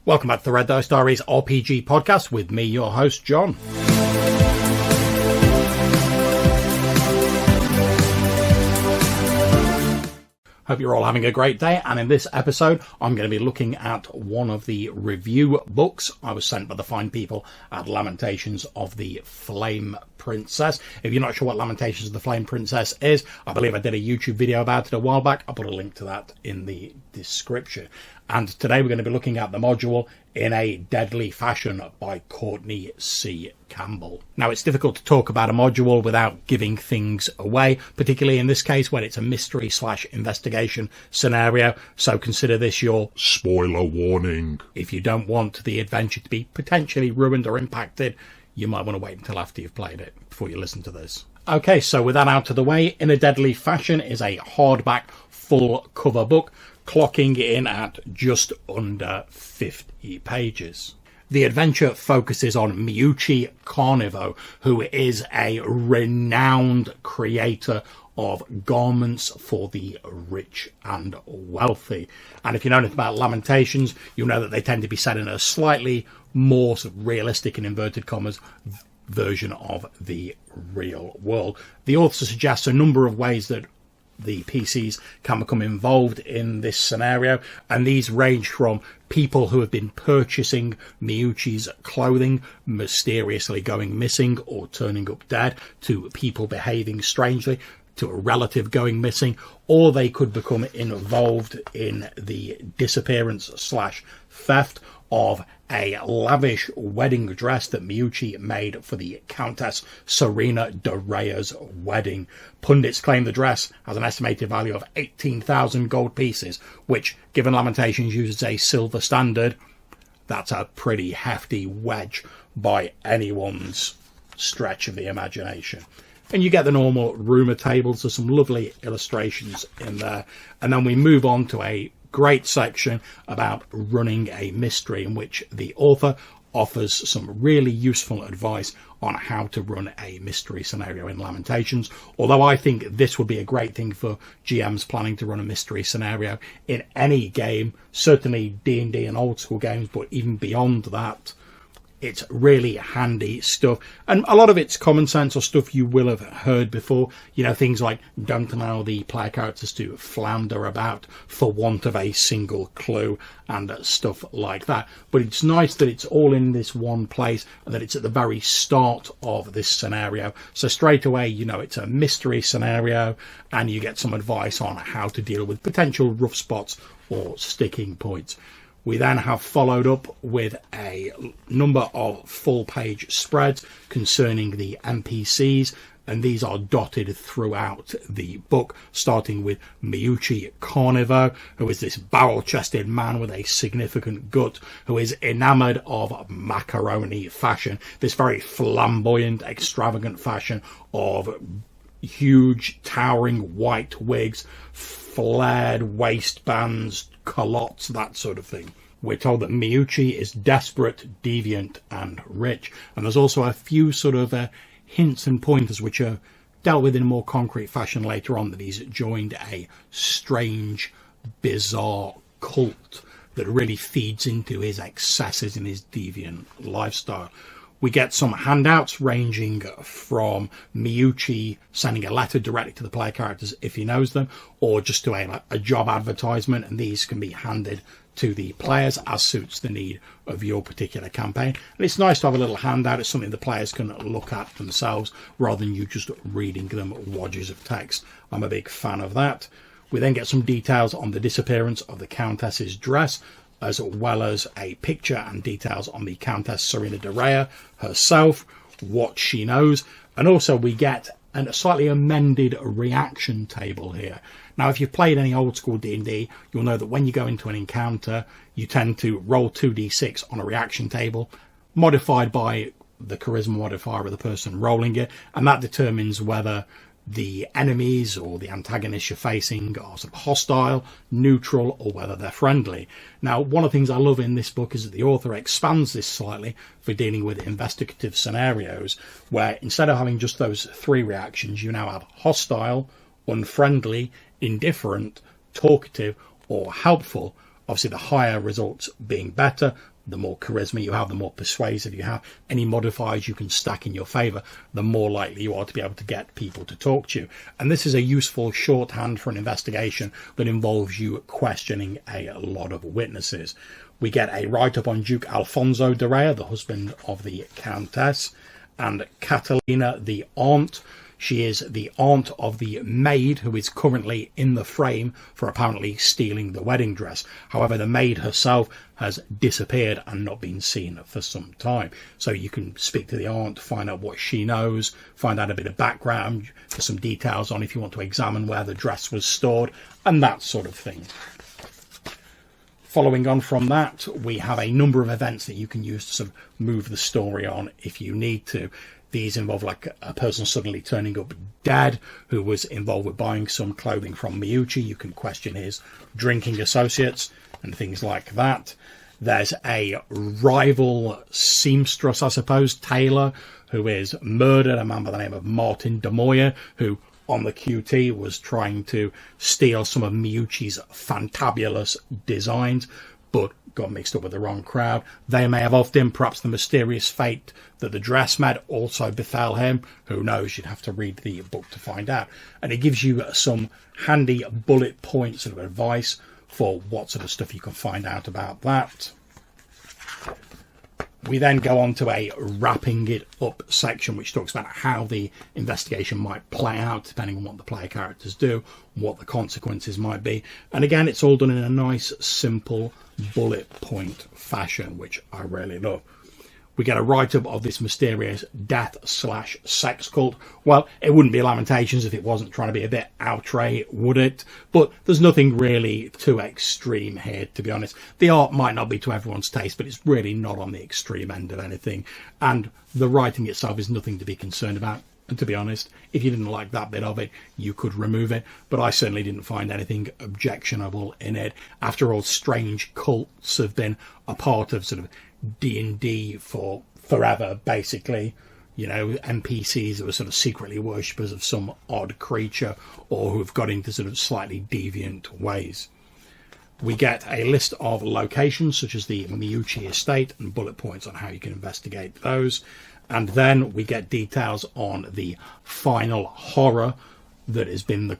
Welcome back to the Red Dice Diaries RPG podcast with me, your host, John. Hope you're all having a great day, and in this episode I'm going to be looking at one of the review books I was sent by the fine people at Lamentations of the Flame Princess. If you're not sure what Lamentations of the Flame Princess is, I believe I did a YouTube video about it a while back. I'll put a link to that in the description. And today we're going to be looking at the module In a Deadly Fashion by Courtney C. Campbell. Now, it's difficult to talk about a module without giving things away, particularly in this case when it's a mystery/investigation scenario, so consider this your spoiler warning. If you don't want the adventure to be potentially ruined or impacted, you might want to wait until after you've played it before you listen to this. Okay, so with that out of the way, In a Deadly Fashion is a hardback full cover book, clocking in at just under 50 pages. The adventure focuses on Miyuchi Carnivo, who is a renowned creator of garments for the rich and wealthy. And if you know anything about Lamentations, you'll know that they tend to be set in a slightly more sort of realistic, in inverted commas, version of the real world. The author suggests a number of ways that the PCs can become involved in this scenario, and these range from people who have been purchasing Miyuchi's clothing, mysteriously going missing or turning up dead, to people behaving strangely, to a relative going missing, or they could become involved in the disappearance/theft of a lavish wedding dress that Miyuchi made for the Countess Serena de Rea's wedding. Pundits claim the dress has an estimated value of 18,000 gold pieces, which, given Lamentations uses a silver standard, that's a pretty hefty wedge by anyone's stretch of the imagination. And you get the normal rumour tables. There's some lovely illustrations in there. And then we move on to a great section about running a mystery, in which the author offers some really useful advice on how to run a mystery scenario in Lamentations. Although I think this would be a great thing for GMs planning to run a mystery scenario in any game, certainly D&D and old school games, but even beyond that, it's really handy stuff, and a lot of it's common sense or stuff you will have heard before. You know, things like don't allow the player characters to flounder about for want of a single clue and stuff like that. But it's nice that it's all in this one place and that it's at the very start of this scenario. So straight away, you know, it's a mystery scenario and you get some advice on how to deal with potential rough spots or sticking points. We then have followed up with a number of full-page spreads concerning the NPCs, and these are dotted throughout the book, starting with Miyuchi Carnivo, who is this barrel-chested man with a significant gut, who is enamoured of macaroni fashion, this very flamboyant, extravagant fashion of huge, towering white wigs, flared waistbands, culottes, that sort of thing. We're told that Miyuchi is desperate, deviant, and rich. And there's also a few sort of hints and pointers which are dealt with in a more concrete fashion later on, that he's joined a strange, bizarre cult that really feeds into his excesses and his deviant lifestyle. We get some handouts ranging from Miyuchi sending a letter directly to the player characters if he knows them, or just to a job advertisement, and these can be handed to the players as suits the need of your particular campaign. And it's nice to have a little handout. It's something the players can look at themselves rather than you just reading them wadges of text. I'm a big fan of that. We then get some details on the disappearance of the Countess's dress, as well as a picture and details on the Countess Serena de Rea herself, what she knows, and also we get a slightly amended reaction table here. Now, if you've played any old school D&D, you'll know that when you go into an encounter, you tend to roll 2d6 on a reaction table, modified by the charisma modifier of the person rolling it, and that determines whether the enemies or the antagonists you're facing are sort of hostile, neutral, or whether they're friendly. Now, one of the things I love in this book is that the author expands this slightly for dealing with investigative scenarios, where instead of having just those three reactions, you now have hostile, unfriendly, indifferent, talkative, or helpful, Obviously, the higher results being better, the more charisma you have, the more persuasive you have, any modifiers you can stack in your favour, the more likely you are to be able to get people to talk to you. And this is a useful shorthand for an investigation that involves you questioning a lot of witnesses. We get a write-up on Duke Alfonso de Rea, the husband of the Countess, and Catalina, the aunt. She is the aunt of the maid who is currently in the frame for apparently stealing the wedding dress. However, the maid herself has disappeared and not been seen for some time. So you can speak to the aunt, find out what she knows, find out a bit of background for some details on if you want to examine where the dress was stored, and that sort of thing. Following on from that, we have a number of events that you can use to sort of move the story on if you need to. These involve like a person suddenly turning up dead who was involved with buying some clothing from Miyuchi. You can question his drinking associates and things like that. There's a rival seamstress, I suppose, tailor, who is murdered, a man by the name of Martin de Moya, who on the QT was trying to steal some of Miyuchi's fantabulous designs, but got mixed up with the wrong crowd. They may have offed him. Perhaps the mysterious fate that the dress met also befell him. Who knows? You'd have to read the book to find out. And it gives you some handy bullet points of advice for what sort of stuff you can find out about that. We then go on to a wrapping it up section, which talks about how the investigation might play out, depending on what the player characters do, what the consequences might be. And again, it's all done in a nice, simple bullet point fashion, which I really love. We get a write-up of this mysterious death/sex cult. Well, it wouldn't be Lamentations if it wasn't trying to be a bit outre, would it? But there's nothing really too extreme here, to be honest. The art might not be to everyone's taste, but it's really not on the extreme end of anything. And the writing itself is nothing to be concerned about. And to be honest, if you didn't like that bit of it, you could remove it. But I certainly didn't find anything objectionable in it. After all, strange cults have been a part of sort of D&D for forever, basically. You know, NPCs that were sort of secretly worshippers of some odd creature or who have got into sort of slightly deviant ways. We get a list of locations such as the Miyuchi estate and bullet points on how you can investigate those. And then we get details on the final horror that has been the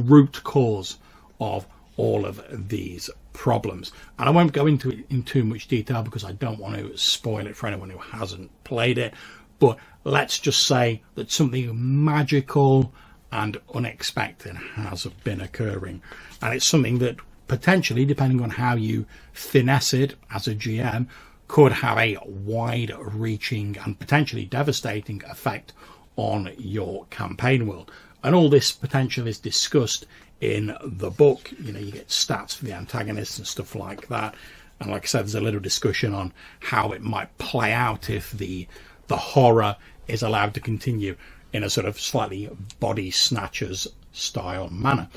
root cause of all of these problems. And I won't go into it in too much detail because I don't want to spoil it for anyone who hasn't played it. But let's just say that something magical and unexpected has been occurring. And it's something that potentially, depending on how you finesse it as a GM, could have a wide-reaching and potentially devastating effect on your campaign world. And all this potential is discussed in the book. You know, you get stats for the antagonists and stuff like that. And like I said, there's a little discussion on how it might play out if the horror is allowed to continue in a sort of slightly body snatchers style manner.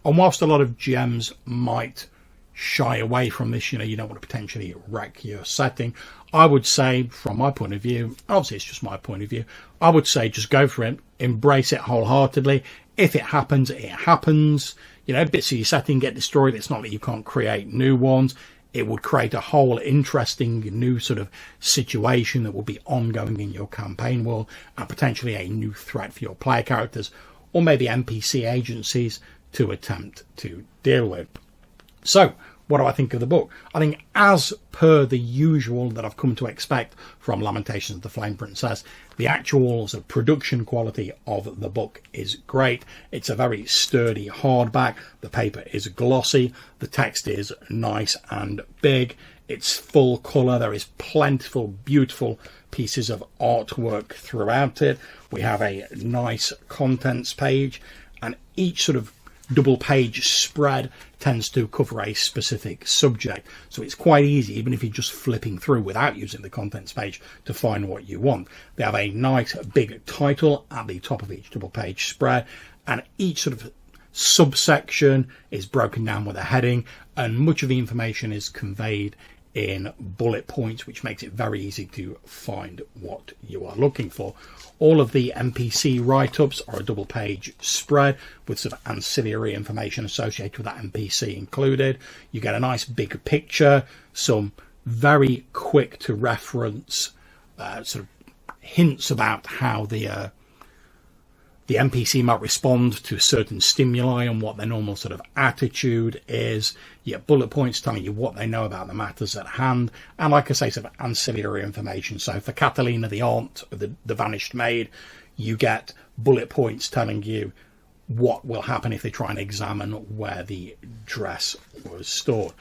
And whilst a lot of GMs might shy away from this, you know, you don't want to potentially wreck your setting, I would say, from my point of view, obviously it's just my point of view, I would say just go for it, embrace it wholeheartedly. If it happens, it happens. You know, bits of your setting get destroyed. It's not that you can't create new ones. It would create a whole interesting new sort of situation that will be ongoing in your campaign world and potentially a new threat for your player characters or maybe NPC agencies to attempt to deal with. So, what do I think of the book? I think, as per the usual that I've come to expect from Lamentations of the Flame Princess, the actual sort of production quality of the book is great. It's a very sturdy hardback. The paper is glossy. The text is nice and big. It's full colour. There is plentiful, beautiful pieces of artwork throughout it. We have a nice contents page, and each sort of double page spread tends to cover a specific subject, so it's quite easy, even if you're just flipping through without using the contents page, to find what you want. They have a nice big title at the top of each double page spread, and each sort of subsection is broken down with a heading, and much of the information is conveyed in bullet points, which makes it very easy to find what you are looking for. All of the NPC write-ups are a double page spread with sort of ancillary information associated with that NPC included. You get a nice big picture, some very quick to reference sort of hints about how the NPC might respond to certain stimuli and what their normal sort of attitude is. You get bullet points telling you what they know about the matters at hand. And like I say, sort of ancillary information. So for Catalina, the aunt of the vanished maid, you get bullet points telling you what will happen if they try and examine where the dress was stored.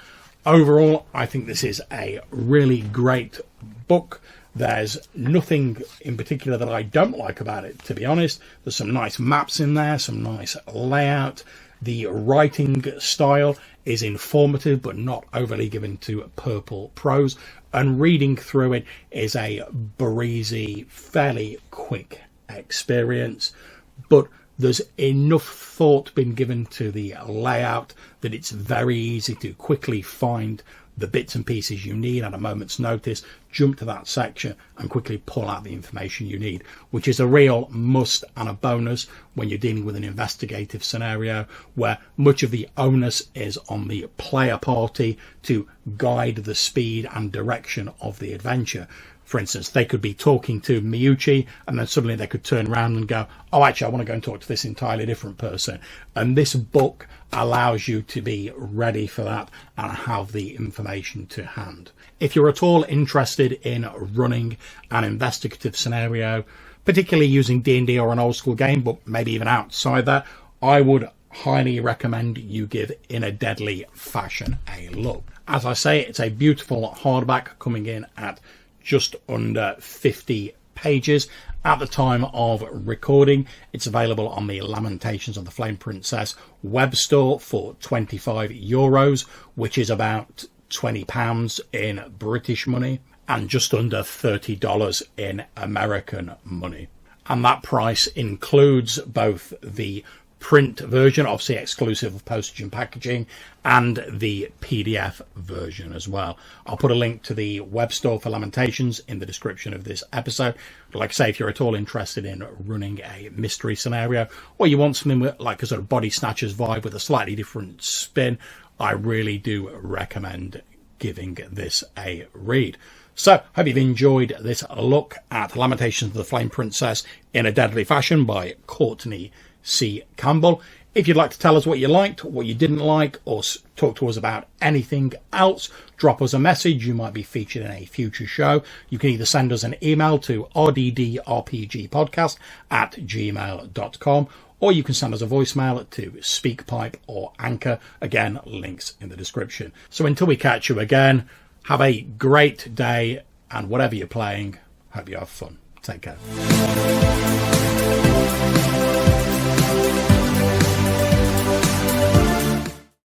Overall, I think this is a really great book. There's nothing in particular that I don't like about it, to be honest. There's some nice maps in there, some nice layout. The writing style is informative but not overly given to purple prose. And reading through it is a breezy, fairly quick experience. But there's enough thought been given to the layout that it's very easy to quickly find the bits and pieces you need at a moment's notice, jump to that section and quickly pull out the information you need, which is a real must and a bonus when you're dealing with an investigative scenario where much of the onus is on the player party to guide the speed and direction of the adventure. For instance, they could be talking to Miyuchi and then suddenly they could turn around and go, oh, actually, I want to go and talk to this entirely different person. And this book allows you to be ready for that and have the information to hand. If you're at all interested in running an investigative scenario, particularly using D&D or an old school game, but maybe even outside that, I would highly recommend you give In a Deadly Fashion a look. As I say, it's a beautiful hardback coming in at just under 50 pages. At the time of recording, it's available on the Lamentations of the Flame Princess web store for €25, which is about £20 in British money and just under $30 in American money. And that price includes both the print version, obviously exclusive of postage and packaging, and the PDF version as well. I'll put a link to the web store for Lamentations in the description of this episode. But like I say, if you're at all interested in running a mystery scenario, or you want something with like a sort of Body Snatchers vibe with a slightly different spin, I really do recommend giving this a read. So, hope you've enjoyed this look at Lamentations of the Flame Princess in a Deadly Fashion by Courtney C. Campbell. If you'd like to tell us what you liked, what you didn't like, or talk to us about anything else, drop us a message. You might be featured in a future show. You can either send us an email to rddrpgpodcast@gmail.com, or you can send us a voicemail to SpeakPipe or Anchor. Again, links in the description. So until we catch you again, have a great day, and whatever you're playing, hope you have fun. Take care.